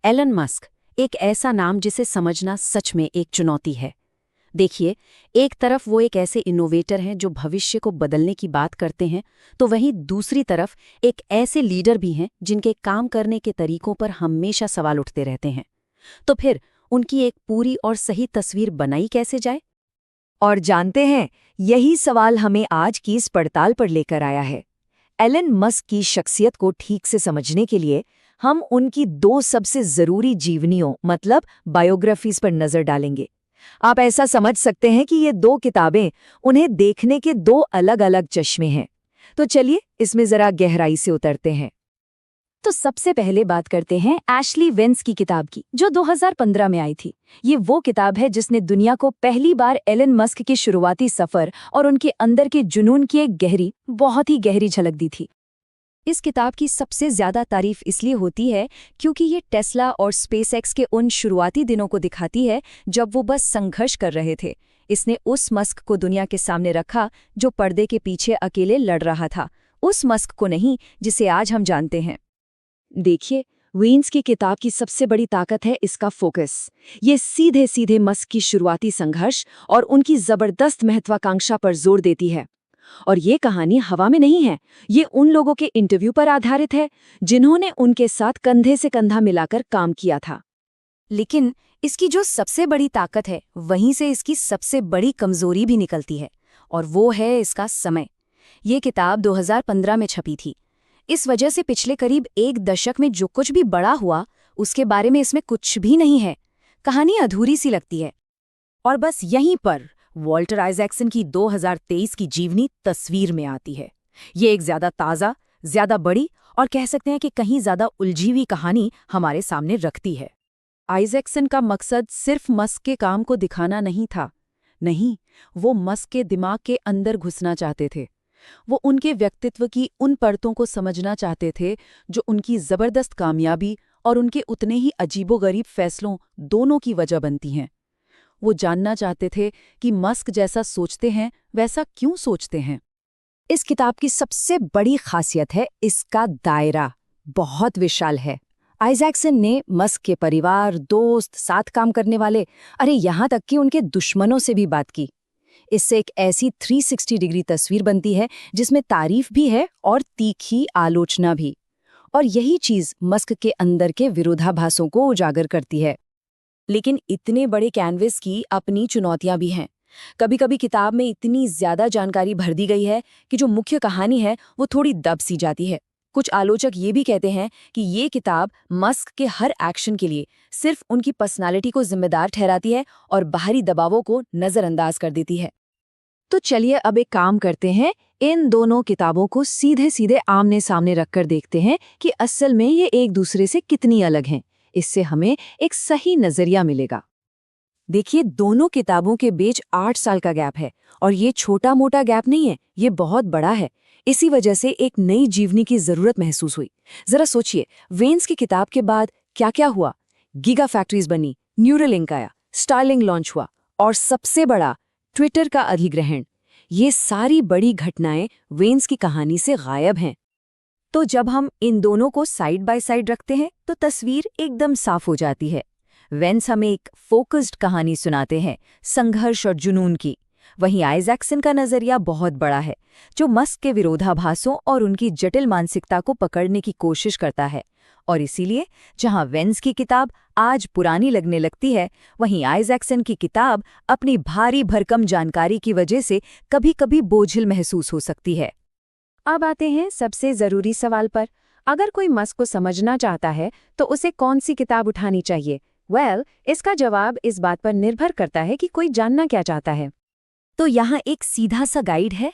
Elon Musk, एक ऐसा नाम जिसे समझना सच में एक चुनौती है। देखिए, एक तरफ वो एक ऐसे इनोवेटर हैं जो भविष्य को बदलने की बात करते हैं, तो वहीं दूसरी तरफ एक ऐसे लीडर भी हैं जिनके काम करने के तरीकों पर हमेशा सवाल उठते रहते हैं। तो फिर उनकी एक पूरी और सही तस्वीर बनाई कैसे जाए? और जानते हैं, यही सवाल हमें आज की इस पड़ताल पर लेकर आया है। एलन मस्क की शख्सियत को ठीक से समझने के लिए हम उनकी दो सबसे जरूरी जीवनियों मतलब बायोग्राफीज पर नजर डालेंगे। आप ऐसा समझ सकते हैं कि ये दो किताबें उन्हें देखने के दो अलग-अलग चश्मे हैं। तो चलिए इसमें जरा गहराई से उतरते हैं। तो सबसे पहले बात करते हैं एशली वेंस की किताब की, जो 2015 में आई थी। ये वो किताब है जिसने दुनिया को पहली बार एलन मस्क के शुरुआती सफर और उनके अंदर के जुनून की एक गहरी, बहुत ही गहरी झलक दी थी। इस किताब की सबसे ज्यादा तारीफ इसलिए होती है क्योंकि ये टेस्ला और स्पेसएक्स के उन शुरुआती दिनों को दिखाती है जब वो बस संघर्ष कर रहे थे। इसने उस मस्क को दुनिया के सामने रखा जो पर्दे के पीछे अकेले लड़ रहा था, उस मस्क को नहीं जिसे आज हम जानते हैं। देखिए, वेन्स की किताब की सबसे बड़ी ताकत है इसका फोकस। ये सीधे सीधे मस्क की शुरुआती संघर्ष और उनकी जबरदस्त महत्वाकांक्षा पर जोर देती है। और ये कहानी हवा में नहीं है, ये उन लोगों के इंटरव्यू पर आधारित है जिन्होंने उनके साथ कंधे से कंधा मिलाकर काम किया था। लेकिन इसकी जो सबसे बड़ी ताकत है, वहीं से इसकी सबसे बड़ी कमजोरी भी निकलती है, और वो है इसका समय। ये किताब 2015 में छपी थी। इस वजह से पिछले करीब एक दशक में जो कुछ भी बड़ा हुआ, उसके बारे में इसमें कुछ भी नहीं है। कहानी अधूरी सी लगती है। और बस यहीं पर वॉल्टर आइजैक्सन की 2023 की जीवनी तस्वीर में आती है। ये एक ज्यादा ताज़ा, ज्यादा बड़ी और कह सकते हैं कि कहीं ज्यादा उलझी हुई कहानी हमारे सामने रखती है। आइजैक्सन का मकसद सिर्फ मस्क के काम को दिखाना नहीं था। नहीं, वो मस्क के दिमाग के अंदर घुसना चाहते थे। वो उनके व्यक्तित्व की उन परतों को समझना चाहते थे जो उनकी जबरदस्त कामयाबी और उनके उतने ही अजीबोगरीब फैसलों दोनों की वजह बनती हैं। वो जानना चाहते थे कि मस्क जैसा सोचते हैं वैसा क्यों सोचते हैं। इस किताब की सबसे बड़ी खासियत है इसका दायरा बहुत विशाल है। आइजैक्सन ने मस्क के परिवार, दोस्त, साथ काम करने वाले, अरे यहाँ तक कि उनके दुश्मनों से भी बात की। इससे एक ऐसी 360 डिग्री तस्वीर बनती है जिसमें तारीफ भी है और तीखी आलोचना भी। और यही चीज मस्क के अंदर के विरोधाभासों को उजागर करती है। लेकिन इतने बड़े कैनवस की अपनी चुनौतियां भी हैं। कभी-कभी किताब में इतनी ज्यादा जानकारी भर दी गई है कि जो मुख्य कहानी है वो थोड़ी दब सी जाती है। कुछ आलोचक ये भी कहते हैं कि ये किताब मस्क के हर एक्शन के लिए सिर्फ उनकी पर्सनालिटी को जिम्मेदार ठहराती है और बाहरी दबावों को नजरअंदाज कर देती है। तो चलिए अब एक काम करते हैं, इन दोनों किताबों को सीधे सीधे आमने सामने रखकर देखते हैं कि असल में ये एक दूसरे से कितनी अलग हैं। इससे हमें एक सही नजरिया मिलेगा। देखिए, दोनों किताबों के बीच 8 साल का गैप है और ये छोटा मोटा गैप नहीं है, ये बहुत बड़ा है। इसी वजह से एक नई जीवनी की जरूरत महसूस हुई। जरा सोचिए, वेन्स की किताब के बाद क्या क्या हुआ। गीगा फैक्ट्रीज बनी, न्यूरालिंक आया, स्टारलिंक लॉन्च हुआ और सबसे बड़ा ट्विटर का अधिग्रहण। ये सारी बड़ी घटनाएं वेन्स की कहानी से गायब हैं। तो जब हम इन दोनों को साइड बाय साइड रखते हैं तो तस्वीर एकदम साफ हो जाती है। वेन्स हमें एक फोकस्ड कहानी सुनाते हैं, संघर्ष और जुनून की। वहीं आइजैक्सन का नजरिया बहुत बड़ा है, जो मस्क के विरोधाभासों और उनकी जटिल मानसिकता को पकड़ने की कोशिश करता है। और इसीलिए जहां वेन्स की किताब आज पुरानी लगने लगती है, वहीं आइजैक्सन की किताब अपनी भारी भरकम जानकारी की वजह से कभी-कभी बोझिल महसूस हो सकती है। अब आते हैं सबसे जरूरी सवाल पर। अगर कोई मस्क को समझना चाहता है तो उसे कौन सी किताब उठानी चाहिए? इसका जवाब इस बात पर निर्भर करता है कि कोई जानना क्या चाहता है। तो यहाँ एक सीधा सा गाइड है।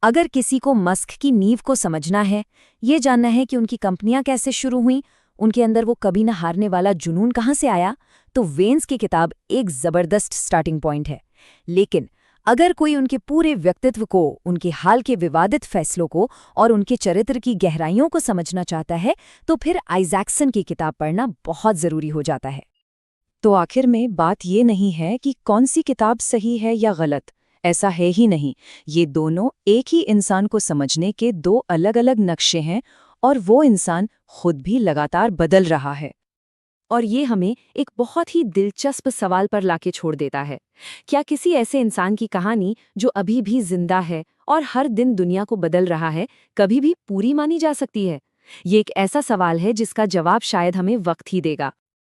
अगर किसी को मस्क की नींव को समझना है, ये जानना है कि उनकी कंपनियां कैसे शुरू हुईं, उनके अंदर वो कभी न हारने वाला जुनून कहाँ से आया, तो वेन्स की किताब एक जबरदस्त स्टार्टिंग पॉइंट है। लेकिन अगर कोई उनके पूरे व्यक्तित्व को, उनके हाल के विवादित फैसलों को और उनके चरित्र की गहराइयों को समझना चाहता है, तो फिर आइजैक्सन की किताब पढ़ना बहुत जरूरी हो जाता है। तो आखिर में बात ये नहीं है कि कौन सी किताब सही है या गलत, ऐसा है ही नहीं। ये दोनों एक ही इंसान को समझने के दो अलग अलग नक्शे हैं और वो इंसान खुद भी लगातार बदल रहा है। और ये हमें एक बहुत ही दिलचस्प सवाल पर लाके छोड़ देता है। क्या किसी ऐसे इंसान की कहानी जो अभी भी जिंदा है और हर दिन दुनिया को बदल रहा है, कभी भी पूरी मानी जा सकती है? ये एक ऐसा सवाल है जिसका जवाब शायद हमें वक्त ही देगा।